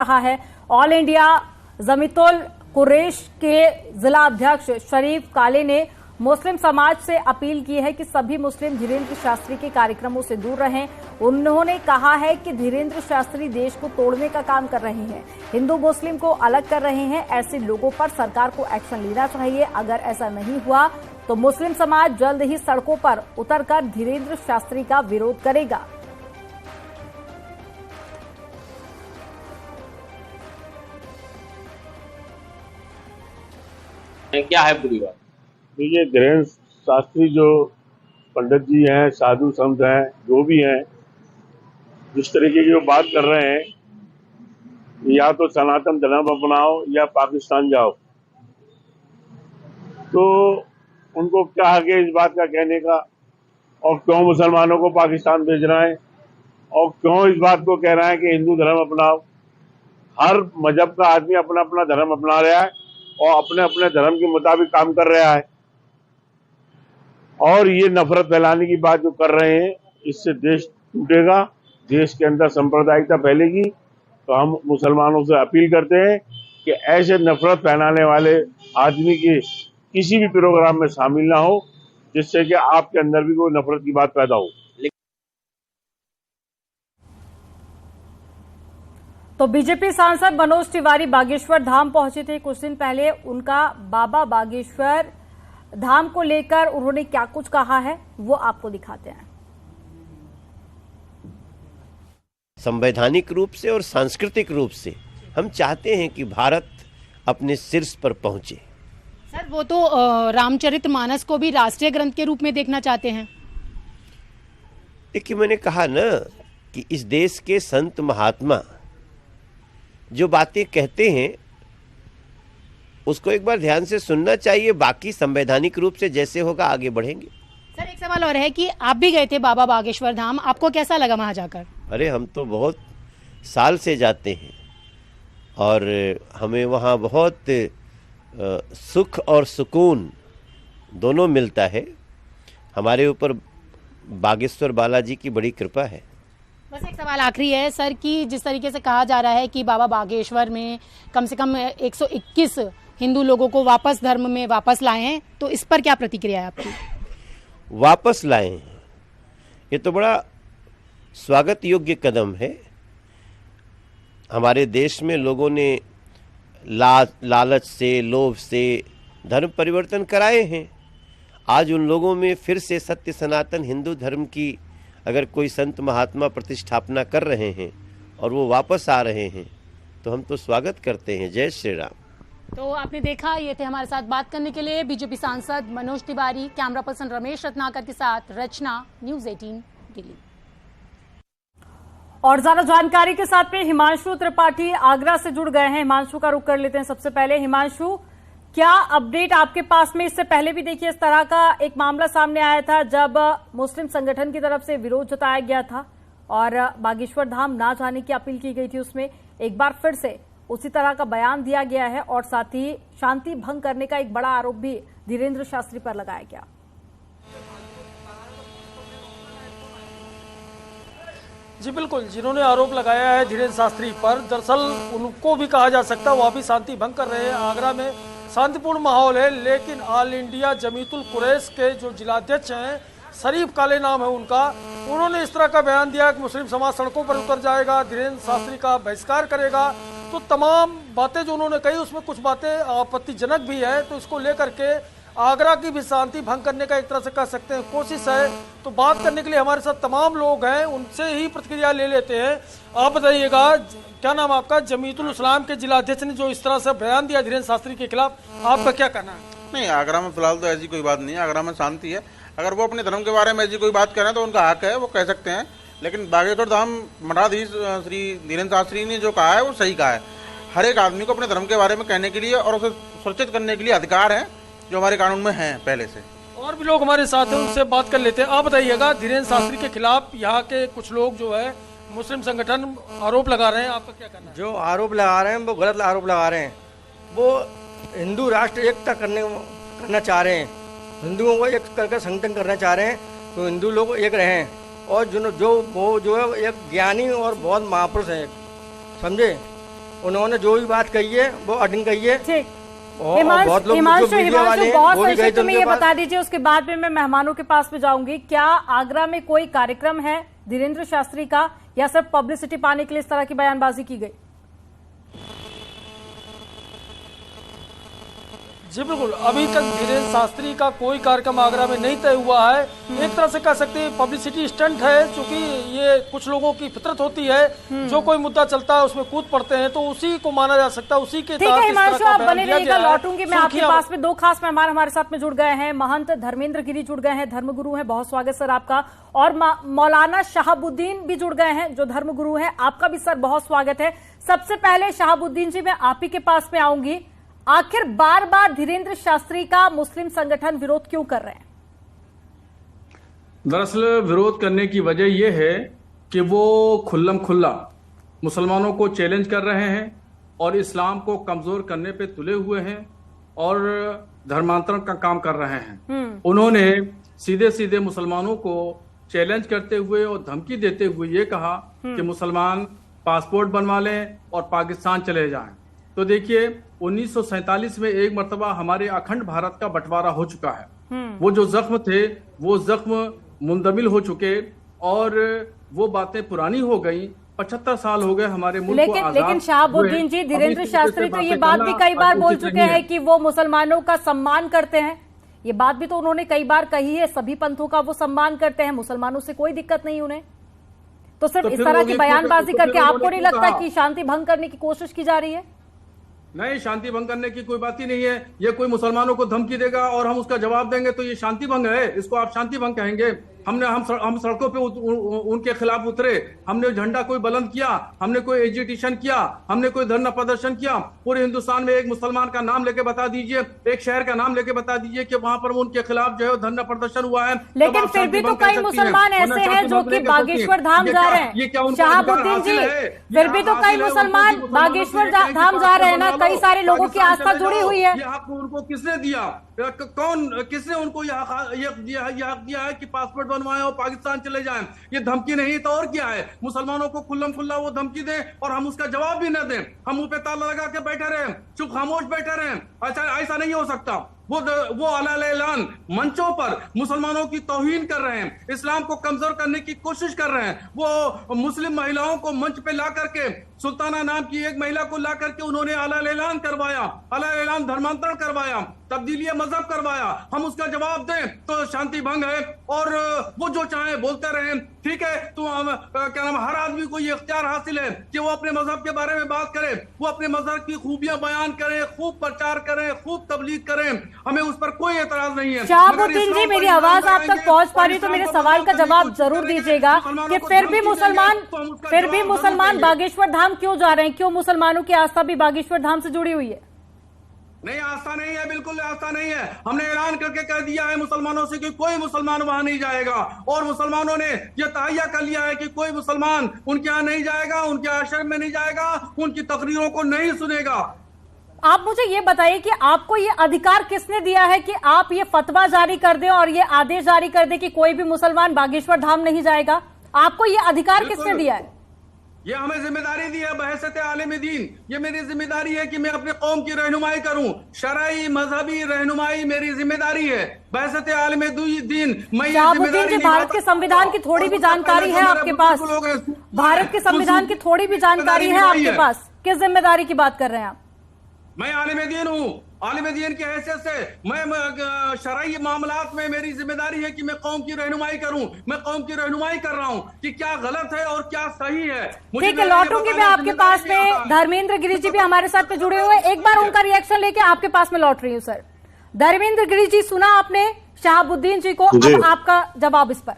रहा है। All India Jamiatul Quraish के जिला अध्यक्ष शरीफ काले ने मुस्लिम समाज से अपील की है कि सभी मुस्लिम धीरेन्द्र शास्त्री के कार्यक्रमों से दूर रहें। उन्होंने कहा है कि धीरेन्द्र शास्त्री देश को तोड़ने का काम कर रहे हैं, हिंदू मुस्लिम को अलग कर रहे हैं। ऐसे लोगों पर सरकार को एक्शन लेना चाहिए। अगर ऐसा नहीं हुआ तो मुस्लिम समाज जल्द ही सड़कों पर उतरकर धीरेन्द्र शास्त्री का विरोध करेगा। क्या है पूरी बात? देखिए, धीरेन्द्र शास्त्री जो पंडित जी हैं, साधु संत हैं, जो भी हैं, जिस तरीके की वो बात कर रहे हैं, या तो सनातन धर्म अपनाओ या पाकिस्तान जाओ, तो उनको क्या हक है इस बात का कहने का? और क्यों मुसलमानों को पाकिस्तान भेज रहा है? और क्यों इस बात को कह रहा है कि हिंदू धर्म अपनाओ? हर मजहब का आदमी अपना अपना धर्म अपना रहा है और अपने अपने धर्म के मुताबिक काम कर रहा है। और ये नफरत फैलाने की बात जो कर रहे हैं, इससे देश टूटेगा, देश के अंदर सांप्रदायिकता फैलेगी। तो हम मुसलमानों से अपील करते हैं कि ऐसे नफरत फैलाने वाले आदमी के किसी भी प्रोग्राम में शामिल ना हो, जिससे कि आपके अंदर भी कोई नफरत की बात पैदा हो। तो बीजेपी सांसद मनोज तिवारी बागेश्वर धाम पहुंचे थे कुछ दिन पहले। उनका बाबा बागेश्वर धाम को लेकर उन्होंने क्या कुछ कहा है वो आपको दिखाते हैं। संवैधानिक रूप से और सांस्कृतिक रूप से हम चाहते हैं कि भारत अपने शीर्ष पर पहुंचे। सर, वो तो रामचरितमानस को भी राष्ट्रीय ग्रंथ के रूप में देखना चाहते हैं। देखिए, मैंने कहा ना कि इस देश के संत महात्मा जो बातें कहते हैं उसको एक बार ध्यान से सुनना चाहिए। बाकी संवैधानिक रूप से जैसे होगा आगे बढ़ेंगे। सर, एक सवाल और है कि आप भी गए थे बाबा बागेश्वर धाम, आपको कैसा लगा वहां जाकर? अरे, हम तो बहुत साल से जाते हैं और हमें वहाँ बहुत सुख और सुकून दोनों मिलता है। हमारे ऊपर बागेश्वर बालाजी की बड़ी कृपा है। बस एक सवाल आखिरी है सर, कि जिस तरीके से कहा जा रहा है कि बाबा बागेश्वर में कम से कम 121 हिंदू लोगों को वापस धर्म में वापस लाए हैं, तो इस पर क्या प्रतिक्रिया है आपकी? वापस लाए हैं, ये तो बड़ा स्वागत योग्य कदम है। हमारे देश में लोगों ने लालच से, लोभ से धर्म परिवर्तन कराए हैं। आज उन लोगों में फिर से सत्य सनातन हिंदू धर्म की अगर कोई संत महात्मा प्रतिष्ठापना कर रहे हैं और वो वापस आ रहे हैं तो हम तो स्वागत करते हैं। जय श्री राम। तो आपने देखा, ये थे हमारे साथ बात करने के लिए बीजेपी सांसद मनोज तिवारी। कैमरा पर्सन रमेश रत्नाकर के साथ रचना, न्यूज़ 18 दिल्ली। और ज्यादा जानकारी के साथ में हिमांशु त्रिपाठी आगरा से जुड़ गए हैं। हिमांशु का रुख कर लेते हैं। सबसे पहले हिमांशु, क्या अपडेट आपके पास में? इससे पहले भी देखिए इस तरह का एक मामला सामने आया था जब मुस्लिम संगठन की तरफ से विरोध जताया गया था और बागेश्वर धाम ना जाने की अपील की गई थी। उसमें एक बार फिर से उसी तरह का बयान दिया गया है और साथ ही शांति भंग करने का एक बड़ा आरोप भी धीरेन्द्र शास्त्री पर लगाया गया। जी बिल्कुल, जिन्होंने आरोप लगाया है धीरेन्द्र शास्त्री पर, दरअसल उनको भी कहा जा सकता है वहाँ भी शांति भंग कर रहे हैं। आगरा में शांतिपूर्ण माहौल है, लेकिन ऑल इंडिया जमीतुल कुरैश के जो जिलाध्यक्ष हैं, शरीफ काले नाम है उनका, उन्होंने इस तरह का बयान दिया कि मुस्लिम समाज सड़कों पर उतर जाएगा, धीरेन्द्र शास्त्री का बहिष्कार करेगा। तो तमाम बातें जो उन्होंने कही उसमें कुछ बातें आपत्तिजनक भी है। तो इसको लेकर के आगरा की भी शांति भंग करने का एक तरह से कह सकते हैं कोशिश है। तो बात करने के लिए हमारे साथ तमाम लोग हैं, उनसे ही प्रतिक्रिया ले लेते हैं। आप बताइएगा, क्या नाम आपका? जमीतुल इस्लाम के जिलाध्यक्ष ने जो इस तरह से बयान दिया धीरेन्द्र शास्त्री के खिलाफ, आपका क्या कहना है? नहीं, आगरा में फिलहाल तो ऐसी कोई बात नहीं है। आगरा में शांति है। अगर वो अपने धर्म के बारे में ऐसी कोई बात करें तो उनका हक है, वो कह सकते हैं। लेकिन बागेश्वर धाम मठाधीश श्री धीरेन्द्र शास्त्री ने जो कहा है वो सही कहा है। हर एक आदमी को अपने धर्म के बारे में कहने के लिए और उसे सुरक्षित करने के लिए अधिकार है, जो हमारे कानून में है पहले से। और भी लोग हमारे साथ हैं, उनसे बात कर लेते हैं। आप बताइएगा, धीरेन्द्र शास्त्री के खिलाफ यहाँ के कुछ लोग जो है मुस्लिम संगठन आरोप लगा रहे हैं, आपका क्या कहना है? जो आरोप लगा रहे हैं वो गलत आरोप लगा रहे हैं। वो हिंदू राष्ट्र एकता करना चाह रहे हैं, हिंदुओं को एक करके संगठन करना चाह रहे हैं, तो हिंदू लोग एक रहें। और वो जो है एक ज्ञानी और बहुत महापुरुष है, समझे। उन्होंने जो भी बात कही है वो अडिंग कही है। ठीक, और बहुत लोग जो मीडिया वाले हैं, बहुत वो भी गए संक्षिप्त थे में उनके ये पास। बता दीजिए, उसके बाद में मैं मेहमानों के पास में जाऊंगी। क्या आगरा में कोई कार्यक्रम है धीरेन्द्र शास्त्री का, या सिर्फ पब्लिसिटी पाने के लिए इस तरह की बयानबाजी की गई? जी बिल्कुल, अभी तक धीरेन्द्र शास्त्री का कोई कार्यक्रम आगरा में नहीं तय हुआ है। एक तरह से कह सकते हैं पब्लिसिटी स्टंट है, क्योंकि ये कुछ लोगों की फितरत होती है, जो कोई मुद्दा चलता है उसमें कूद पड़ते हैं, तो उसी को माना जा सकता है, उसी के ठीक है हिमांशु, आप बने रहिएगा, लौटूंगी मैं आपके पास में। दो खास मेहमान हमारे साथ में जुड़ गए हैं। महंत धर्मेंद्र गिरी जुड़ गए हैं, धर्मगुरु हैं, बहुत स्वागत सर आपका। और मौलाना शहाबुद्दीन भी जुड़ गए हैं जो धर्मगुरु हैं, आपका भी सर बहुत स्वागत है। सबसे पहले शहाबुद्दीन जी, मैं आप ही के पास में आऊंगी। आखिर बार बार धीरेन्द्र शास्त्री का मुस्लिम संगठन विरोध क्यों कर रहे हैं? दरअसल विरोध करने की वजह यह है कि वो खुल्लम खुल्ला मुसलमानों को चैलेंज कर रहे हैं और इस्लाम को कमजोर करने पे तुले हुए हैं और धर्मांतरण का काम कर रहे हैं। उन्होंने सीधे सीधे मुसलमानों को चैलेंज करते हुए और धमकी देते हुए ये कहा कि मुसलमान पासपोर्ट बनवा लें और पाकिस्तान चले जाएं। तो देखिए 1947 में एक मर्तबा हमारे अखंड भारत का बंटवारा हो चुका है। वो जो जख्म थे वो जख्म मुंदमिल हो चुके और वो बातें पुरानी हो गई। 75 साल हो गए हमारे मुल्क को आजाद। लेकिन शहाबुद्दीन जी, धीरेन्द्र शास्त्री तो ये बात भी कई बार बोल चुके हैं कि वो मुसलमानों का सम्मान करते हैं। ये बात भी तो उन्होंने कई बार कही है, सभी पंथों का वो सम्मान करते हैं, मुसलमानों से कोई दिक्कत नहीं उन्हें। तो सिर्फ इस तरह की बयानबाजी करके आपको नहीं लगता कि शांति भंग करने की कोशिश की जा रही है? नहीं, शांति भंग करने की कोई बात ही नहीं है। ये कोई मुसलमानों को धमकी देगा और हम उसका जवाब देंगे तो ये शांति भंग है। इसको आप शांति भंग कहेंगे? हम सड़कों पे उनके खिलाफ उतरे, हमने झंडा कोई बुलंद किया, हमने कोई एजिटेशन किया, हमने कोई धरना प्रदर्शन किया। पूरे हिंदुस्तान में एक मुसलमान का नाम लेके बता दीजिए, एक शहर का नाम लेके बता दीजिए कि वहां पर उनके खिलाफ जो है धरना प्रदर्शन हुआ है। लेकिन फिर भी तो कई मुसलमान ऐसे हैं जो कि बागेश्वर धाम जा रहे हैं। शहाबुद्दीन जी, फिर भी तो कई मुसलमान बागेश्वर धाम जा रहे हैं ना, कई सारे लोगों की आस्था जुड़ी हुई है। ये हक उनको किसने दिया? किसने उनको यह हक दिया है कि पासपोर्ट बनवाएं और पाकिस्तान चले जाएं? ये धमकी नहीं तो और क्या है? मुसलमानों को खुल्लम खुल्ला वो धमकी दें और हम उसका जवाब भी न दें, हम मुंह पे ताला लगा के बैठे रहे, चुप खामोश बैठे रहे। अच्छा, ऐसा नहीं हो सकता। वो अलाल ऐलान मंचों पर मुसलमानों की तौहीन कर रहे हैं, इस्लाम को कमजोर करने की कोशिश कर रहे हैं। वो मुस्लिम महिलाओं को मंच पे ला करके, सुल्ताना नाम की एक महिला को ला करके उन्होंने अलाल ऐलान करवाया, अलाल ऐलान धर्मांतरण करवाया, तब्दीली मजहब करवाया। हम उसका जवाब दें तो शांति भंग है और वो जो चाहे बोलते रहे, ठीक है। तो क्या नाम, हर आदमी को ये इख्तियार हासिल है कि वो अपने मजहब के बारे में बात करे, वो अपने मजहब की खूबियां बयान करें, खूब प्रचार करें, खूब तबलीग करें, हमें उस पर कोई एतराज नहीं है। शहाबुद्दीन जी, मेरी आवाज आप तक पहुंच पा रही तो मेरे सवाल का जवाब जरूर दीजिएगा कि फिर भी मुसलमान बागेश्वर धाम क्यों जा रहे हैं? क्यों मुसलमानों की आस्था भी बागेश्वर धाम से जुड़ी हुई है? नहीं, आस्था नहीं है, बिल्कुल आस्था नहीं है। हमने ऐलान करके कह दिया है मुसलमानों से कि कोई मुसलमान वहां नहीं जाएगा और मुसलमानों ने यह तहैया कर लिया है कि कोई मुसलमान उनके यहाँ नहीं जाएगा, उनके आश्रम में नहीं जाएगा, उनकी तकरीरों को नहीं सुनेगा। आप मुझे ये बताइए कि आपको ये अधिकार किसने दिया है कि आप ये फतवा जारी कर दें और ये आदेश जारी कर दें कि कोई भी मुसलमान बागेश्वर धाम नहीं जाएगा? आपको ये अधिकार किसने दिया है? ये हमें जिम्मेदारी दी है बहसत आलिम दीन। ये मेरी जिम्मेदारी है कि मैं अपने कौम की रहनुमाई करूं, शरई मजहबी रहनुमाई मेरी जिम्मेदारी है बहसत आलिम दीन। शहाबुद्दीन जी, भारत के संविधान की थोड़ी भी जानकारी है आपके पास? भारत के संविधान की थोड़ी भी जानकारी है आपके पास? किस जिम्मेदारी की बात कर रहे हैं आप? मैं आलिम दीन हूँ, आलिम दीन की हैसियत से मैं शरई मामलात में मेरी जिम्मेदारी है कि मैं कौम की रहनुमाई करूं। मैं कौम की रहनुमाई कर रहा हूं कि क्या गलत है और क्या सही है। ठीक है, लौटूंगी मैं आपके पास में। धर्मेंद्र गिरी जी भी हमारे साथ में जुड़े हुए, एक बार उनका रिएक्शन लेके आपके पास में लौट रही हूँ। सर धर्मेंद्र गिरी जी, सुना आपने शहाबुद्दीन जी को, अब आपका जवाब इस पर।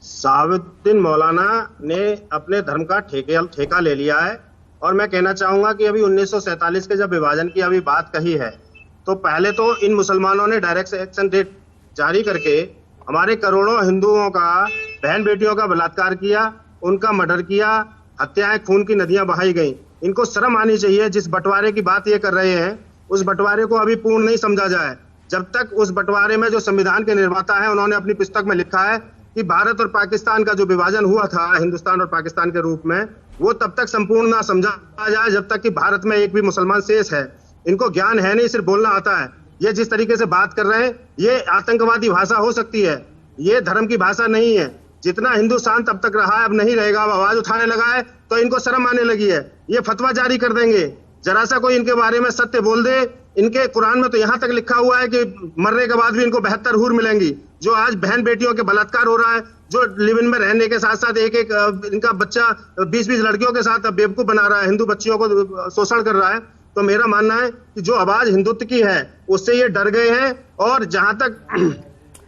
शहाबुद्दीन मौलाना ने अपने धर्म का ठेका ले लिया है और मैं कहना चाहूंगा कि अभी 1947 के जब विभाजन की अभी बात कही है तो पहले तो इन मुसलमानों ने डायरेक्ट एक्शन डेट जारी करके हमारे करोड़ों हिंदुओं का, बहन बेटियों का बलात्कार किया, उनका मर्डर किया, हत्याएं, खून की नदियां बहाई गई। इनको शर्म आनी चाहिए। जिस बंटवारे की बात ये कर रहे हैं उस बंटवारे को अभी पूर्ण नहीं समझा जाए। जब तक उस बंटवारे में जो संविधान के निर्माता है उन्होंने अपनी पुस्तक में लिखा है कि भारत और पाकिस्तान का जो विभाजन हुआ था हिंदुस्तान और पाकिस्तान के रूप में, वो तब तक संपूर्ण ना समझा जाए जब तक कि भारत में एक भी मुसलमान शेष है। इनको ज्ञान है नहीं, सिर्फ बोलना आता है। ये जिस तरीके से बात कर रहे हैं, ये आतंकवादी भाषा हो सकती है, ये धर्म की भाषा नहीं है। जितना हिंदुस्तान तब तक रहा है, अब नहीं रहेगा। अब आवाज उठाने लगा है तो इनको शर्म आने लगी है, ये फतवा जारी कर देंगे। जरा सा कोई इनके बारे में सत्य बोल दे। इनके कुरान में तो यहाँ तक लिखा हुआ है कि मरने के बाद भी इनको 72 हूर मिलेंगी। जो आज बहन बेटियों के बलात्कार हो रहा है, जो लिव इन में रहने के साथ साथ एक एक इनका बच्चा 20-20 लड़कियों के साथ बेवकूफ बना रहा है, हिंदू बच्चियों को शोषण कर रहा है। तो मेरा मानना है कि जो आवाज हिंदुत्व की है उससे ये डर गए हैं। और जहां तक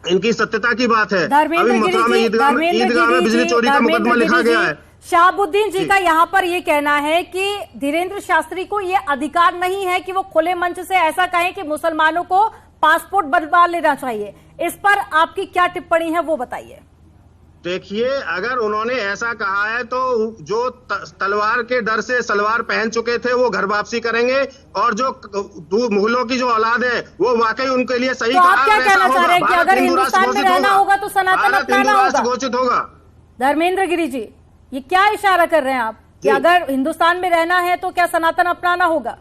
इनकी सत्यता की बात है, अभी मथुरा में ईदगाह में बिजली चोरी का मुकदमा लिखा गया है। शहाबुद्दीन जी का यहाँ पर ये कहना है कि धीरेन्द्र शास्त्री को ये अधिकार नहीं है कि वो खुले मंच से ऐसा कहें कि मुसलमानों को पासपोर्ट बनवा लेना चाहिए। इस पर आपकी क्या टिप्पणी है वो बताइए। देखिए, अगर उन्होंने ऐसा कहा है तो जो तलवार के डर से सलवार पहन चुके थे वो घर वापसी करेंगे, और जो मुगलों की जो औलाद है वो वाकई उनके लिए सही। तो आप क्या कहना चाह रहे हैं कि अगर हिंदुस्तान में रहना होगा तो सनातन अपनाना होगा? घोषित होगा। धर्मेंद्र गिरी जी, ये क्या इशारा कर रहे हैं आप कि अगर हिंदुस्तान में रहना है तो क्या सनातन अपनाना होगा?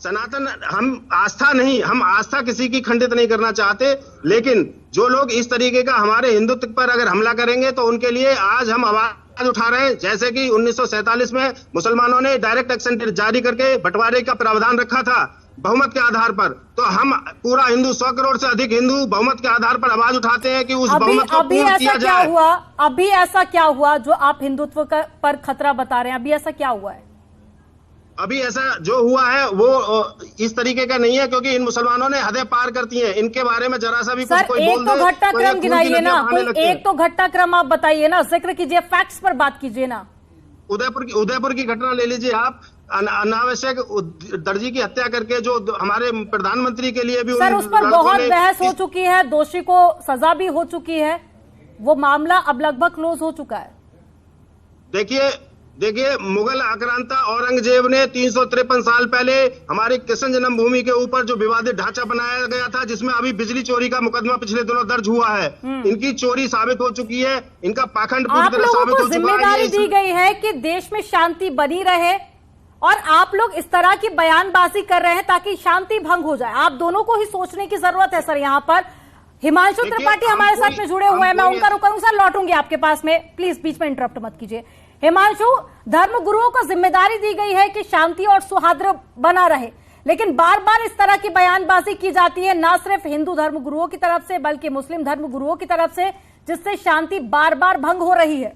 सनातन, हम आस्था किसी की खंडित नहीं करना चाहते, लेकिन जो लोग इस तरीके का हमारे हिंदुत्व पर अगर हमला करेंगे तो उनके लिए आज हम आवाज उठा रहे हैं। जैसे कि 1947 में मुसलमानों ने डायरेक्ट एक्शन जारी करके बंटवारे का प्रावधान रखा था बहुमत के आधार पर, तो हम पूरा हिंदू 100 करोड़ से अधिक हिंदू बहुमत के आधार पर आवाज उठाते हैं कि उस बहुमत को पूर्ण किया जाए। अभी ऐसा क्या हुआ जो आप हिंदुत्व पर खतरा बता रहे हैं? अभी ऐसा क्या हुआ है? अभी ऐसा जो हुआ है वो इस तरीके का नहीं है, क्योंकि इन मुसलमानों ने हदें पार करती हैं। इनके बारे में जरा सा भी कुछ कोई बोल दे, एक तो घटनाक्रम गिनाइए ना, कोई एक तो घटनाक्रम आप बताइए ना, जिक्र कीजिए, फैक्ट्स पर बात कीजिए ना। उदयपुर की घटना ले लीजिए आप। अनावश्यक दर्जी की हत्या करके जो हमारे प्रधानमंत्री के लिए भी सर उस पर बहुत बहस हो चुकी है, दोषी को सजा भी हो चुकी है, वो मामला अब लगभग क्लोज हो चुका है। देखिए, मुगल आक्रांता औरंगजेब ने 353 साल पहले हमारी कृष्ण जन्मभूमि के ऊपर जो विवादित ढांचा बनाया गया था, जिसमें अभी बिजली चोरी का मुकदमा पिछले दिनों दर्ज हुआ है, इनकी चोरी साबित हो चुकी है, इनका पाखंड पूरी तरह साबित हो चुका है। जिम्मेदारी दी गई है कि देश में शांति बनी रहे, और आप लोग इस तरह की बयानबाजी कर रहे हैं ताकि शांति भंग हो जाए। आप दोनों को ही सोचने की जरूरत है सर। यहाँ पर हिमांशु त्रिपाठी हमारे साथ में जुड़े हुए हैं, मैं उनका रुक करूंगा, लौटूंगी आपके पास में, प्लीज बीच में इंटरप्ट मत कीजिए। हिमांशु, धर्म गुरुओं को जिम्मेदारी दी गई है कि शांति और सौहार्द बना रहे, लेकिन बार बार इस तरह की बयानबाजी की जाती है, न सिर्फ हिंदू धर्म गुरुओं की तरफ से बल्कि मुस्लिम धर्म गुरुओं की तरफ से, जिससे शांति बार बार भंग हो रही है।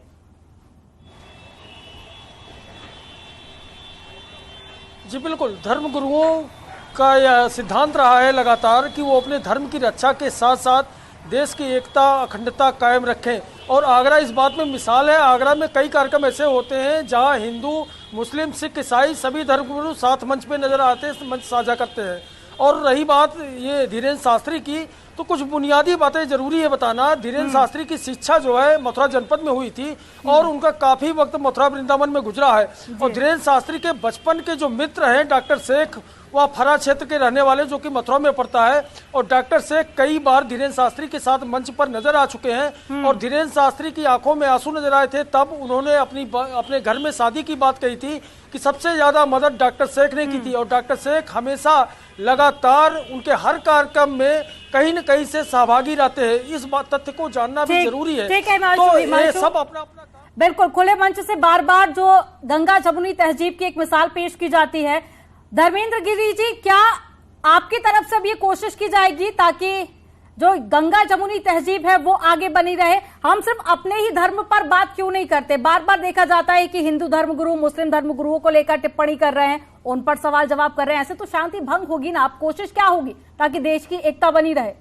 जी बिल्कुल, धर्म गुरुओं का यह सिद्धांत रहा है लगातार कि वो अपने धर्म की रक्षा के साथ साथ देश की एकता अखंडता कायम रखें, और आगरा इस बात में मिसाल है। आगरा में कई कार्यक्रम ऐसे होते हैं जहां हिंदू, मुस्लिम, सिख, ईसाई सभी धर्मगुरु साथ मंच पे नजर आते हैं, मंच साझा करते हैं। और रही बात ये धीरेन्द्र शास्त्री की, तो कुछ बुनियादी बातें जरूरी है बताना। धीरेन्द्र शास्त्री की शिक्षा जो है मथुरा जनपद में हुई थी, और उनका काफी वक्त मथुरा वृंदावन में गुजरा है। और धीरेन्द्र शास्त्री के बचपन के जो मित्र हैं डॉक्टर शेख, वह फरा क्षेत्र के रहने वाले जो कि मथुरा में पड़ता है, और डॉक्टर शेख कई बार धीरेन्द्र शास्त्री के साथ मंच पर नजर आ चुके हैं, और धीरेन्द्र शास्त्री की आंखों में आंसू नजर आए थे। तब उन्होंने अपने घर में शादी की बात कही थी कि सबसे ज्यादा मदद डॉक्टर शेख ने की थी, और डॉक्टर शेख हमेशा लगातार उनके हर कार्यक्रम में कहीं न कहीं से सहभागी रहते हैं। इस बात तथ्य को जानना भी जरूरी है। तो ये सब अपना अपना बिल्कुल खुले मंच से बार बार जो गंगा जमुनी तहजीब की एक मिसाल पेश की जाती है। धर्मेंद्र गिरी जी, क्या आपकी तरफ से अब ये कोशिश की जाएगी ताकि जो गंगा जमुनी तहजीब है वो आगे बनी रहे? हम सिर्फ अपने ही धर्म पर बात क्यों नहीं करते? बार बार देखा जाता है कि हिंदू धर्मगुरु मुस्लिम धर्मगुरुओं को लेकर टिप्पणी कर रहे हैं, उन पर सवाल जवाब कर रहे हैं, ऐसे तो शांति भंग होगी ना। आप कोशिश क्या होगी ताकि देश की एकता बनी रहे?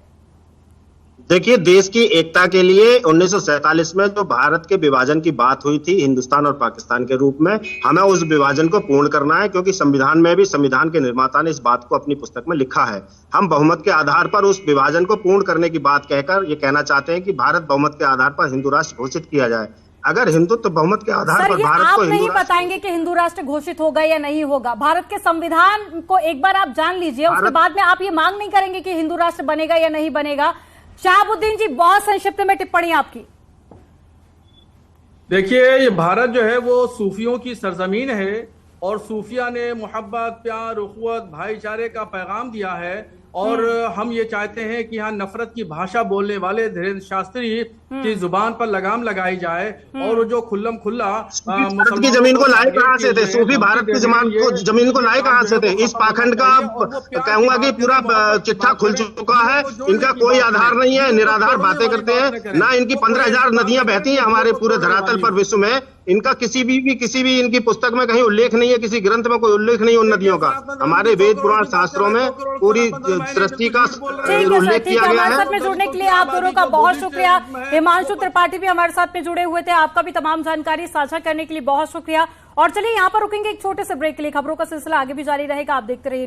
देखिए, देश की एकता के लिए 1947 में जो भारत के विभाजन की बात हुई थी हिंदुस्तान और पाकिस्तान के रूप में, हमें उस विभाजन को पूर्ण करना है, क्योंकि संविधान में भी संविधान के निर्माता ने इस बात को अपनी पुस्तक में लिखा है। हम बहुमत के आधार पर उस विभाजन को पूर्ण करने की बात कहकर ये कहना चाहते हैं कि भारत बहुमत के आधार पर हिंदू राष्ट्र घोषित किया जाए। अगर हिंदुत्व तो बहुमत के आधार पर भारत को नहीं बताएंगे कि हिंदू राष्ट्र घोषित होगा या नहीं होगा? भारत के संविधान को एक बार आप जान लीजिए, उसके बाद में आप ये मांग नहीं करेंगे कि हिंदू राष्ट्र बनेगा या नहीं बनेगा। शहाबुद्दीन जी, बहुत संक्षिप्त में टिप्पणी आपकी। देखिए, ये भारत जो है वो सूफियों की सरजमीन है और सूफिया ने मोहब्बत, प्यार, उखुवत, भाईचारे का पैगाम दिया है और हम ये चाहते हैं कि यहाँ नफरत की भाषा बोलने वाले धीरेन्द्र शास्त्री की जुबान पर लगाम लगाई जाए और जो खुल्लम खुल्ला भारत की जमीन को लाए कहाँ से थे? सूफी भारत की जमीन को लाए कहाँ से थे? इस पाखंड का कहूंगा कि पूरा चिट्ठा खुल चुका है। इनका कोई आधार नहीं है, निराधार बातें करते हैं। ना इनकी 15,000 नदियां बहती हैं हमारे पूरे धरातल पर, विश्व में। इनका किसी भी इनकी पुस्तक में कहीं उल्लेख नहीं है, किसी ग्रंथ में कोई उल्लेख नहीं उन नदियों का। हमारे वेद पुराण शास्त्रों में पूरी सृष्टि का उल्लेख किया गया है। हमारे साथ में जुड़ने के लिए आप दोनों का बहुत शुक्रिया। हिमांशु त्रिपाठी भी हमारे साथ में जुड़े हुए थे, आपका भी तमाम जानकारी साझा करने के लिए बहुत शुक्रिया। और चलिए यहाँ पर रुकेंगे एक छोटे से ब्रेक के लिए, खबरों का सिलसिला आगे भी जारी रहेगा, आप देखते रहिए।